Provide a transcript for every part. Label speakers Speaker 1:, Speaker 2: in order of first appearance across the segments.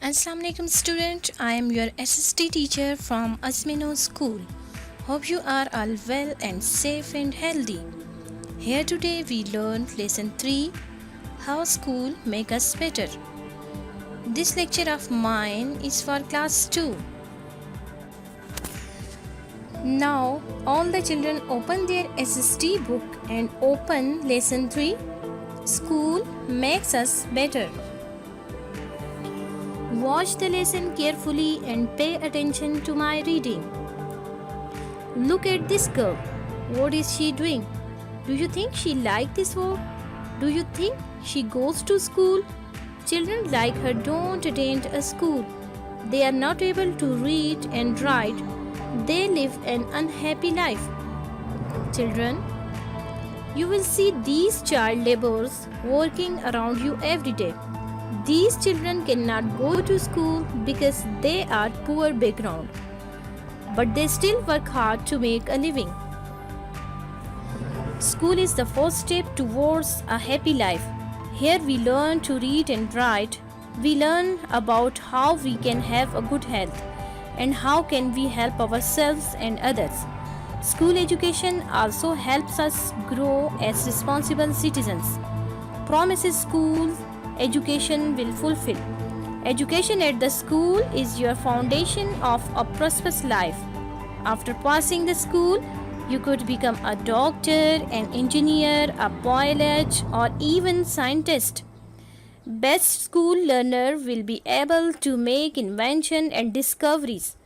Speaker 1: Assalamu alaikum student, I am your SST teacher from Asmino School. Hope you are all well and safe and healthy. Here today we learn lesson 3, how school make us better. This lecture of mine is for class 2. Now all the children open their SST book and open lesson 3, school makes us better. Watch the lesson carefully and pay attention to my reading. Look at this girl. What is she doing? Do you think she likes this work? Do you think she goes to school? Children like her don't attend a school. They are not able to read and write. They live an unhappy life. Children, you will see these child laborers working around you every day. These children cannot go to school because they are poor background, but they still work hard to make a living. School is the first step towards a happy life. Here we learn to read and write. We learn about how we can have a good health and how can we help ourselves and others. School education also helps us grow as responsible citizens. Promises school education will fulfill. Education at the school is your foundation of a prosperous life. After passing the school, you could become a doctor, an engineer, a pilot, or even scientist. Best school learner will be able to make invention and discoveries.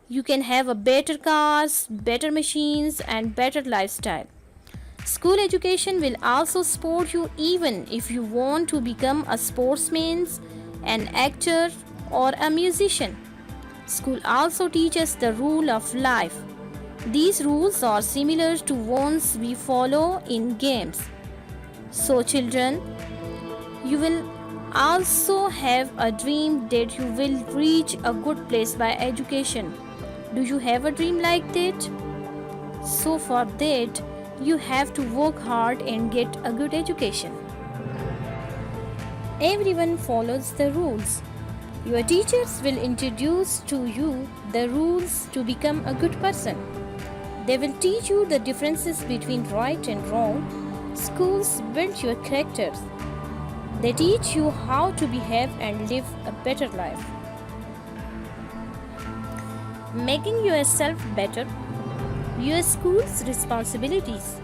Speaker 1: You can have a better cars, better machines, and better lifestyle. School education will also support you even if you want to become a sportsman, an actor, or a musician. School also teaches the rule of life. These rules are similar to ones we follow in games. So children, you will also have a dream that you will reach a good place by education. Do you have a dream like that? So for that, you have to work hard and get a good education. Everyone follows the rules. Your teachers will introduce to you the rules to become a good person. They will teach you the differences between right and wrong. Schools build your characters. They teach you how to behave and live a better life. Making yourself better. Your school's responsibilities.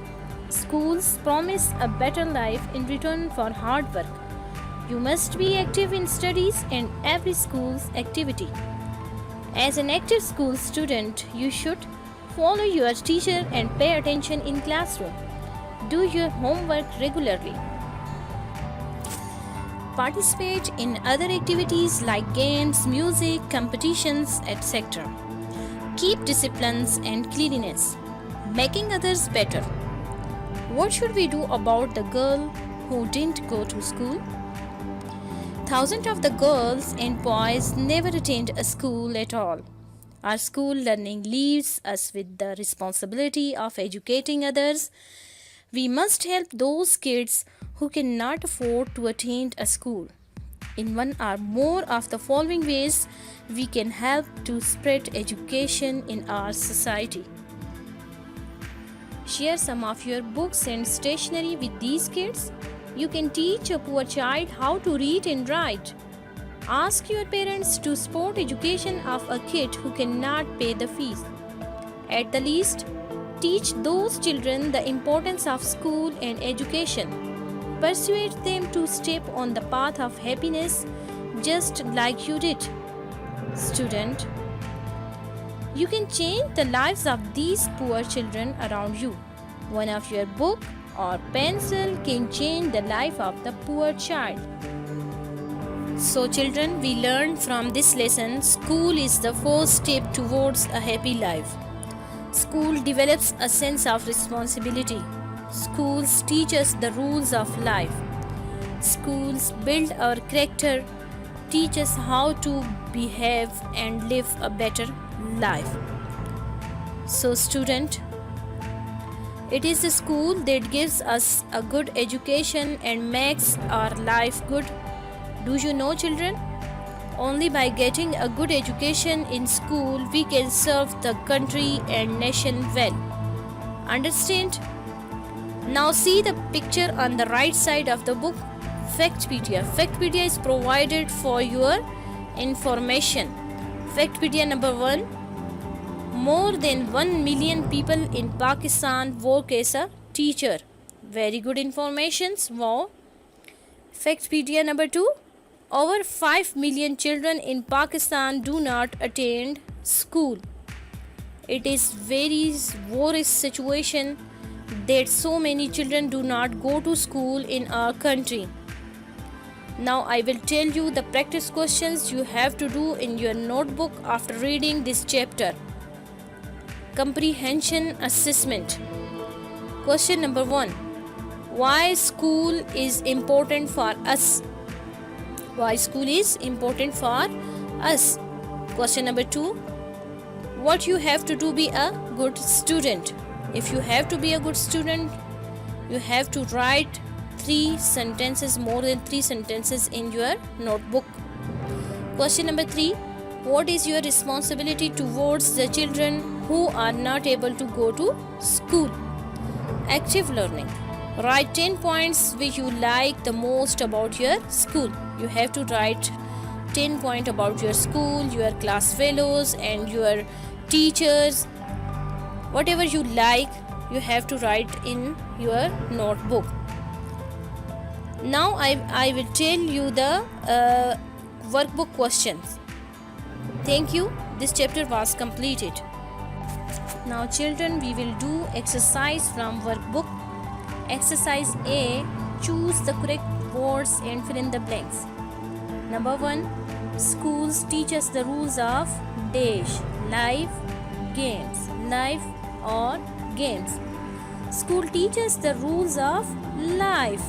Speaker 1: Schools promise a better life in return for hard work. You must be active in studies and every school's activity. As an active school student, you should follow your teacher and pay attention in classroom. Do your homework regularly. Participate in other activities like games, music, competitions, etc. Keep disciplines and cleanliness. Making others better. What should we do about the girl who didn't go to school? Thousands of the girls and boys never attend a school at all. Our school learning leaves us with the responsibility of educating others. We must help those kids who cannot afford to attend a school. In one or more of the following ways, we can help to spread education in our society. Share some of your books and stationery with these kids. You can teach a poor child how to read and write. Ask your parents to support education of a kid who cannot pay the fees. At the least, teach those children the importance of school and education. Persuade them to step on the path of happiness just like you did. Student, you can change the lives of these poor children around you. One of your book or pencil can change the life of the poor child. So children, we learned from this lesson, school is the first step towards a happy life. School develops a sense of responsibility. Schools teach us the rules of life. Schools build our character, teach us how to behave and live a better life. So student, it is the school that gives us a good education and makes our life good. Do you know children? Only by getting a good education in school we can serve the country and nation well. Understand? Now see the picture on the right side of the book. Factpedia. Factpedia is provided for your information. Factpedia number 1. More than 1 million people in Pakistan work as a teacher. Very good informations. Wow. Factpedia number 2. Over 5 million children in Pakistan do not attend school. It is very worse situation that so many children do not go to school in our country. Now I will tell you the practice questions you have to do in your notebook after reading this chapter. Comprehension assessment. Question number 1. Why school is important for us? Why school is important for us? Question number 2. What you have to do be a good student? If you have to be a good student, you have to write 3 sentences, more than 3 sentences in your notebook. Question number 3. What is your responsibility towards the children who are not able to go to school? Active learning. Write 10 points which you like the most about your school. You have to write 10 points about your school, your class fellows and your teachers. Whatever you like, you have to write in your notebook. Now I will tell you the workbook questions. Thank you. This chapter was completed. Now children, we will do exercise from workbook. Exercise A. Choose the correct words and fill in the blanks. Number 1. Schools teach us the rules of dash, life, games. Life or games. School teaches the rules of life.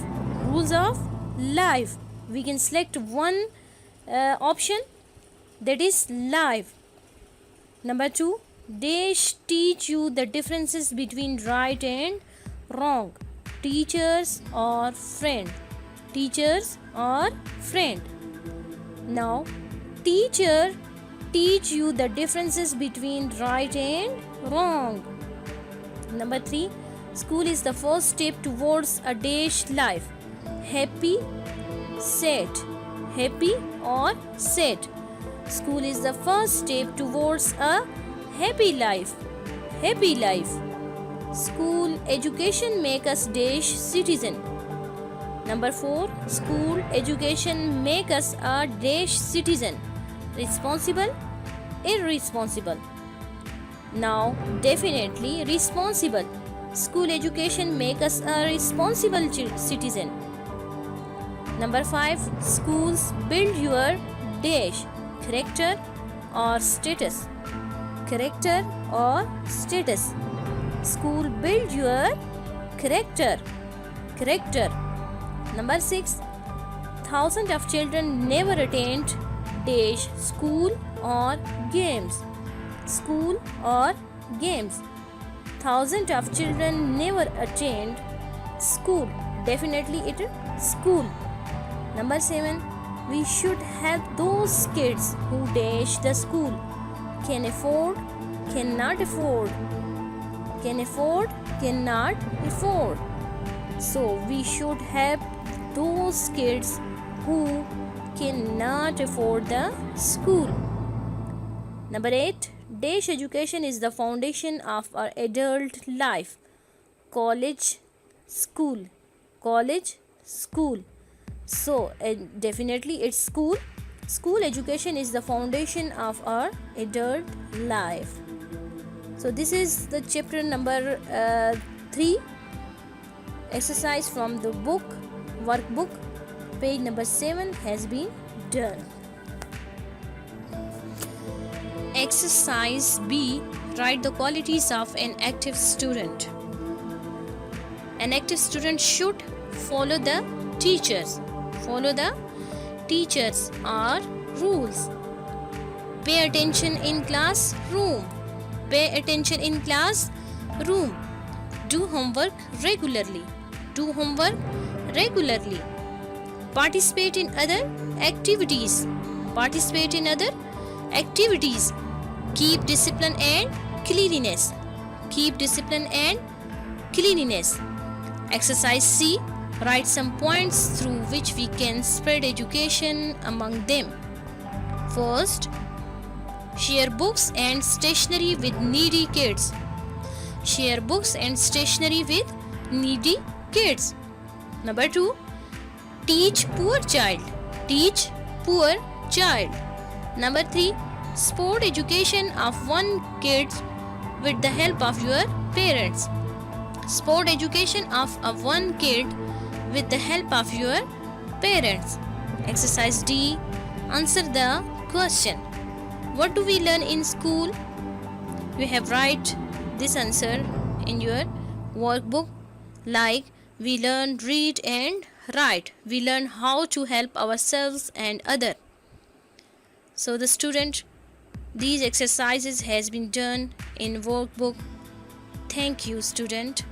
Speaker 1: Rules of life. We can select one option, that is life. Number 2. Dash teach you the differences between right and wrong. Teachers or friend. Teachers or friend. Now teacher teach you the differences between right and wrong. Number 3. School is the first step towards a dash life. Happy, sad. Happy or sad. School is the first step towards a happy life. Happy life. School education make us dash citizen. Number 4. School education make us a dash citizen. Responsible, irresponsible. Now definitely responsible. School education make us a responsible citizen. Number 5. Schools build your dash, character or status. Character or status. School build your character. Character. Number 6. Thousands of children never attend dash school or games. School or games. Thousands of children never attend school. Definitely it is school. Number 7. We should help those kids who dash the school. Can afford, cannot afford. Can afford, cannot afford. So we should help those kids who cannot afford the school. Number 8. Dash education is the foundation of our adult life. College, school. College, school. So definitely it's school. School education is the foundation of our adult life. So this is the chapter number 3. Exercise from the book, workbook. Page number 7 has been done. Exercise B. Write the qualities of an active student. An active student should follow the teachers. Follow the teachers or rules. Pay attention in class room. Pay attention in class room. Do homework regularly. Do homework regularly. Participate in other activities. Participate in other activities. Keep discipline and cleanliness. Keep discipline and cleanliness. Exercise C. Write some points through which we can spread education among them. First, share books and stationery with needy kids. Share books and stationery with needy kids. Number 2. Teach poor child. Teach poor child. Number 3. Support education of one kid with the help of your parents. Support education of one kid with the help of your parents. Exercise D. Answer the question. What do we learn in school? You have write this answer in your workbook, like we learn read and write. We learn how to help ourselves and other. So the student, these exercises has been done in workbook. Thank you, student.